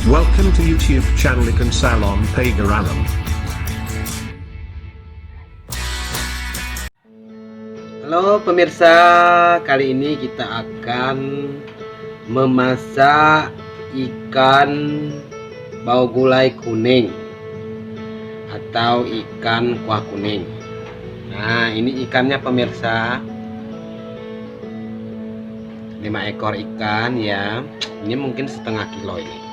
Welcome to YouTube channel Ikan Salon Pagaralam. Halo pemirsa, kali ini kita akan memasak ikan bau gulai kuning atau ikan kuah kuning. Nah, ini ikannya pemirsa, 5 ekor ikan ya. Ini mungkin setengah kilo ini.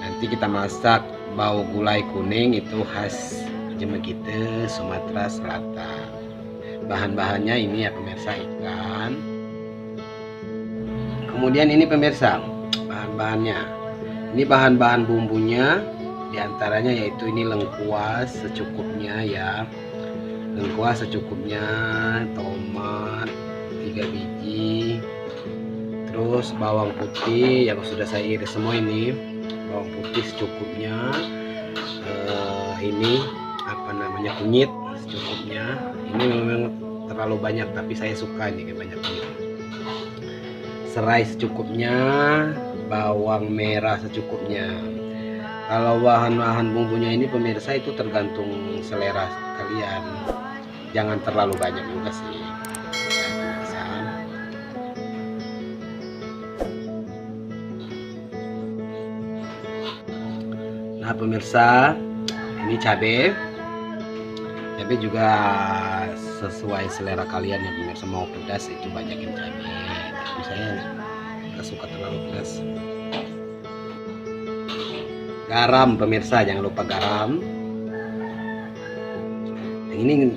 Nanti kita masak bau gulai kuning, itu khas Jemegite, Sumatera Selatan. Bahan-bahannya ini ya pemirsa, ikan. Kemudian ini pemirsa, bahan-bahannya. Ini bahan-bahan bumbunya, diantaranya yaitu ini lengkuas secukupnya ya. Lengkuas secukupnya, tomat 3 biji, terus bawang putih yang sudah saya iris semua ini. Bawang putih secukupnya, ini apa namanya, kunyit secukupnya. Ini memang terlalu banyak tapi saya suka ini kayak banyak kunyit. Serai secukupnya, bawang merah secukupnya. Kalau bahan-bahan bumbunya ini pemirsa itu tergantung selera kalian, jangan terlalu banyak juga sih. Nah pemirsa, ini cabai juga sesuai selera kalian ya pemirsa. Mau pedas itu banyakin cabai, tapi saya nggak suka terlalu pedas. Garam pemirsa, jangan lupa garam. Ini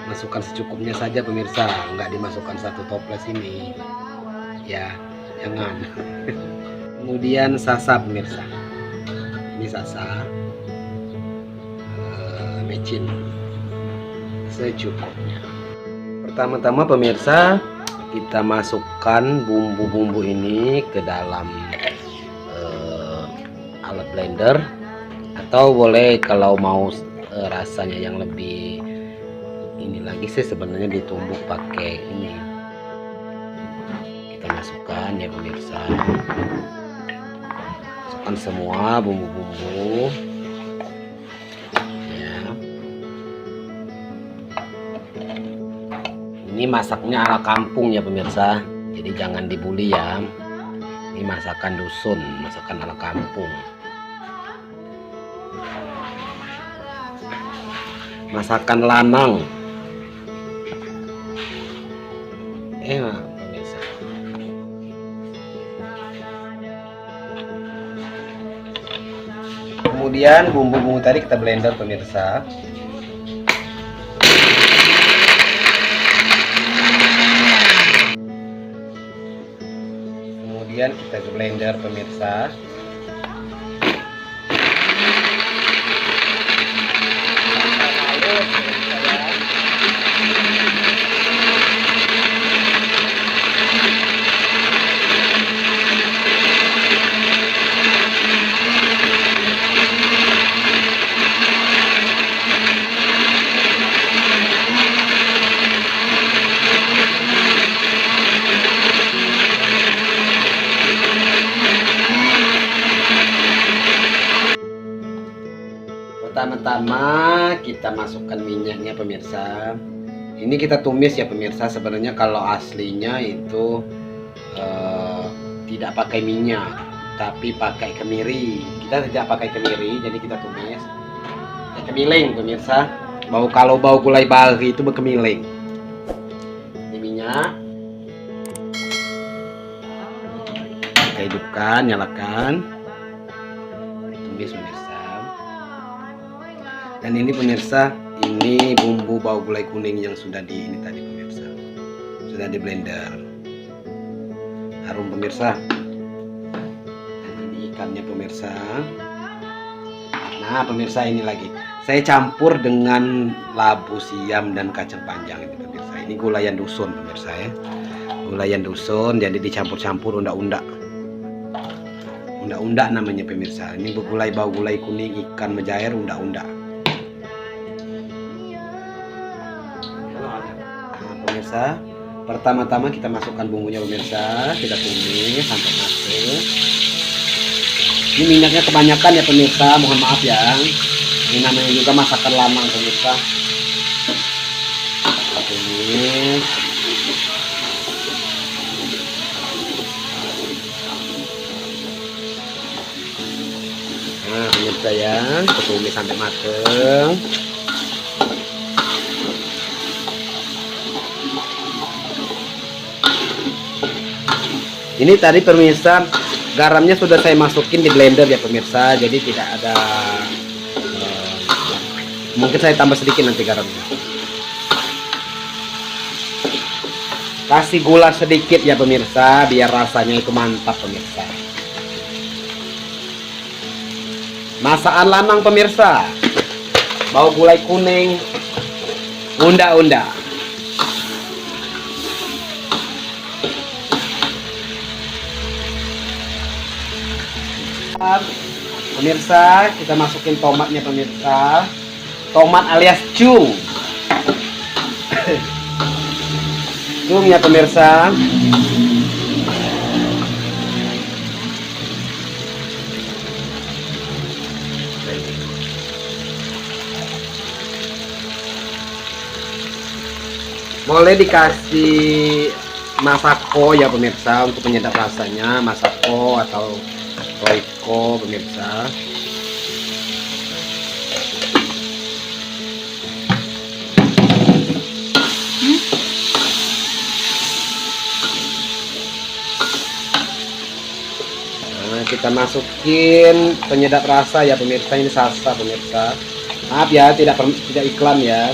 dimasukkan secukupnya saja pemirsa, nggak dimasukkan satu toples ini ya, jangan. Kemudian sasa pemirsa, ini sasa, mecin secukupnya. Pertama-tama pemirsa, kita masukkan bumbu-bumbu ini ke dalam alat blender, atau boleh kalau mau rasanya yang lebih ini lagi sih sebenarnya ditumbuk pakai ini. Kita masukkan ya pemirsa, masukkan semua bumbu-bumbu ya. Ini masaknya ala kampung ya pemirsa, jadi jangan dibuli ya. Ini masakan dusun, masakan ala kampung, masakan lanang. Pemirsa, kemudian bumbu-bumbu tadi kita blender pemirsa. Kemudian kita blender pemirsa. Pertama-tama kita masukkan minyaknya pemirsa. Ini kita tumis ya pemirsa. Sebenarnya kalau aslinya itu tidak pakai minyak, tapi pakai kemiri. Kita tidak pakai kemiri, jadi kita tumis ya, kemiling pemirsa. Kalau bau gulai bali itu berkemiling. Ini minyak kita hidupkan, nyalakan, tumis pemirsa. Dan ini pemirsa, ini bumbu bau gulai kuning yang sudah ini tadi pemirsa, sudah di blender. Harum pemirsa. Dan ini ikannya pemirsa. Nah pemirsa, ini lagi saya campur dengan labu siam dan kacang panjang ini pemirsa. Ini gulayan dusun pemirsa ya, gulayan dusun, jadi dicampur-campur undak-undak. Undak-undak namanya pemirsa. Ini gulai bau gulai kuning ikan mujair undak-undak. Pemirsa, Pertama-tama kita masukkan bumbunya pemirsa, kita tumis sampai matang. Ini minyaknya kebanyakan ya pemirsa, mohon maaf ya. Ini namanya juga masakan lamang pemirsa. Kita tumis. Nah pemirsa ya, kita tumis sampai matang. Ini tadi pemirsa, garamnya sudah saya masukin di blender ya pemirsa, jadi tidak ada mungkin saya tambah sedikit nanti garamnya. Kasih gula sedikit ya pemirsa, biar rasanya itu mantap pemirsa. Masakan lanang pemirsa, bau gulai kuning, unda-unda. Pemirsa, kita masukin tomatnya pemirsa. Tomat alias cung. Cung ya pemirsa. Boleh dikasih masako ya pemirsa untuk penyedap rasanya, masako atau roiko pemirsa. Nah, kita masukin penyedap rasa ya pemirsa, ini salsa pemirsa. Maaf ya, tidak iklan ya,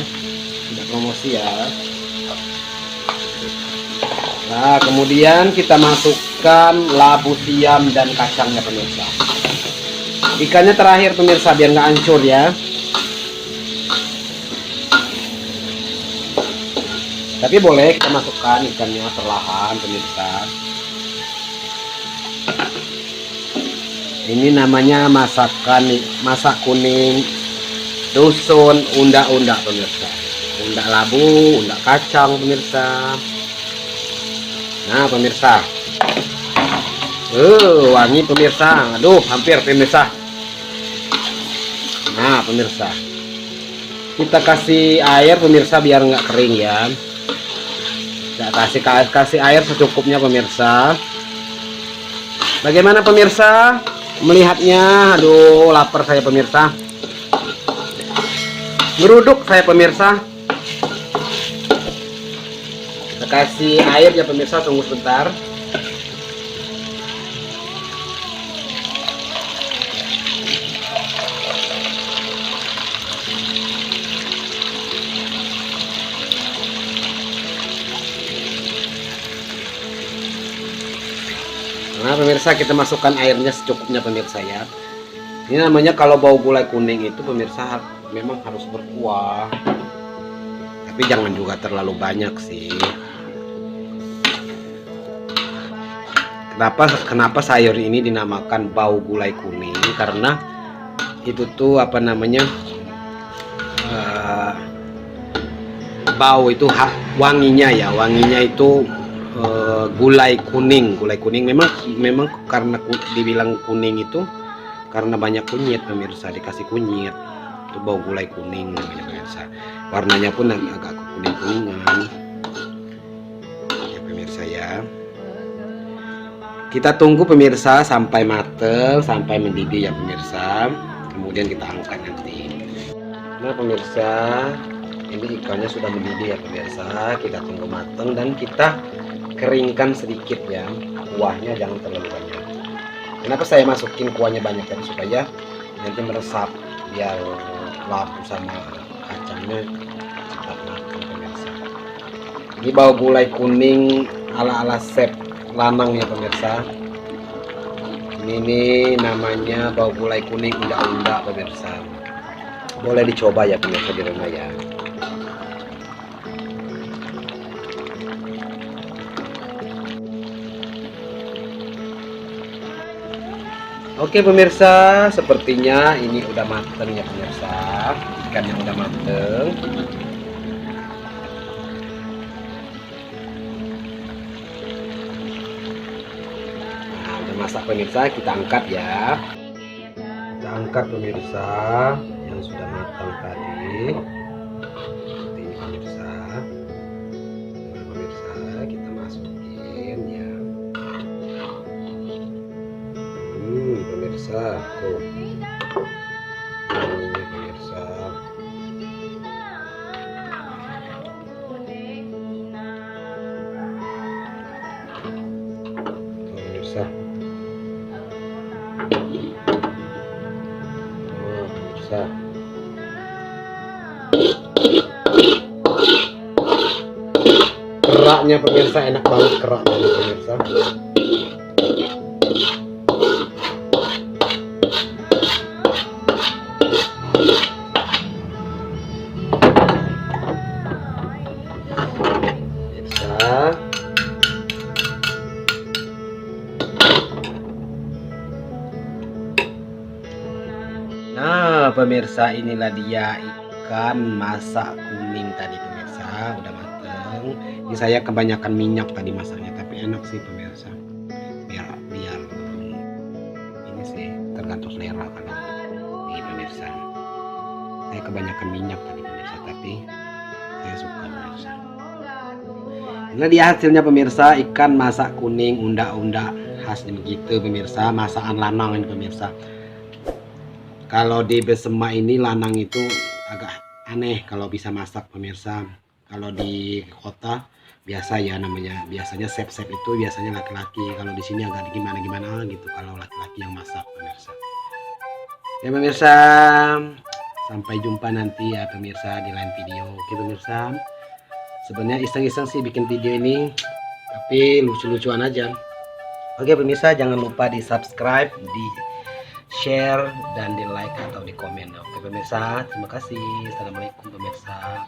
tidak promosi ya. Nah kemudian kita masukkan labu siam dan kacangnya pemirsa. Ikannya terakhir pemirsa biar nggak hancur ya. Tapi boleh kita masukkan ikannya perlahan pemirsa. Ini namanya masak kuning dusun unda-unda pemirsa. Unda labu, unda kacang pemirsa. Nah pemirsa, wangi pemirsa. Aduh hampir pemirsa. Nah pemirsa, kita kasih air pemirsa biar nggak kering ya. Kita kasih air secukupnya pemirsa. Bagaimana pemirsa melihatnya? Aduh lapar saya pemirsa. Geruduk saya pemirsa. Kasih air ya pemirsa, tunggu sebentar. Nah pemirsa, kita masukkan airnya secukupnya pemirsa ya. Ini namanya kalau bau gulai kuning itu pemirsa memang harus berkuah, tapi jangan juga terlalu banyak sih. Kenapa sayur ini dinamakan bau gulai kuning? Karena itu tuh apa namanya, bau itu wanginya ya, wanginya itu gulai kuning. Memang karena dibilang kuning itu karena banyak kunyit pemirsa, dikasih kunyit itu bau gulai kuning namanya pemirsa. Warnanya pun agak kuning-kuningan ya pemirsa ya. Kita tunggu pemirsa sampai mateng, sampai mendidih ya pemirsa. Kemudian kita angkat nanti. Nah pemirsa, ini ikannya sudah mendidih ya pemirsa. Kita tunggu mateng dan kita keringkan sedikit ya. Kuahnya jangan terlalu banyak. Kenapa saya masukin kuahnya banyak tadi? Supaya nanti meresap, biar labu sama kacangnya cepat matang pemirsa. Ini bau gulai kuning ala-ala chef lanang ya pemirsa. Ini namanya bau gulai kuning unda-unda pemirsa. Boleh dicoba ya pemirsa di rumah ya. Oke pemirsa, sepertinya ini udah mateng ya pemirsa. Ikannya udah mateng. masak pemirsa, kita angkat ya. Kita angkat pemirsa yang sudah matang tadi. Seperti ini pemirsa. Nah, pemirsa kita masukin ya. Pemirsa tuh. Ini pemirsa. Pemirsa. Oh, pemirsa. Keraknya pemirsa, enak banget keraknya pemirsa. Nah pemirsa, inilah dia ikan masak kuning tadi pemirsa, udah mateng. Ini saya kebanyakan minyak tadi masaknya, tapi enak sih pemirsa. Biar ini sih tergantung selera kalau ini pemirsa. Saya kebanyakan minyak tadi pemirsa, tapi saya suka pemirsa. Ini dia hasilnya pemirsa, ikan masak kuning unda-unda khasnya begitu pemirsa, masakan lanang ini pemirsa. Kalau di Besema ini lanang itu agak aneh kalau bisa masak pemirsa. Kalau di kota biasa ya namanya, biasanya chef-chef itu biasanya laki-laki. Kalau di sini agak gimana-gimana gitu kalau laki-laki yang masak pemirsa. Ya pemirsa, sampai jumpa nanti ya pemirsa di lain video. Oke pemirsa, sebenarnya iseng-iseng sih bikin video ini, tapi lucu-lucuan aja. Oke pemirsa, jangan lupa di subscribe, di share, dan di like atau di komen. Oke pemirsa, terima kasih. Assalamualaikum pemirsa.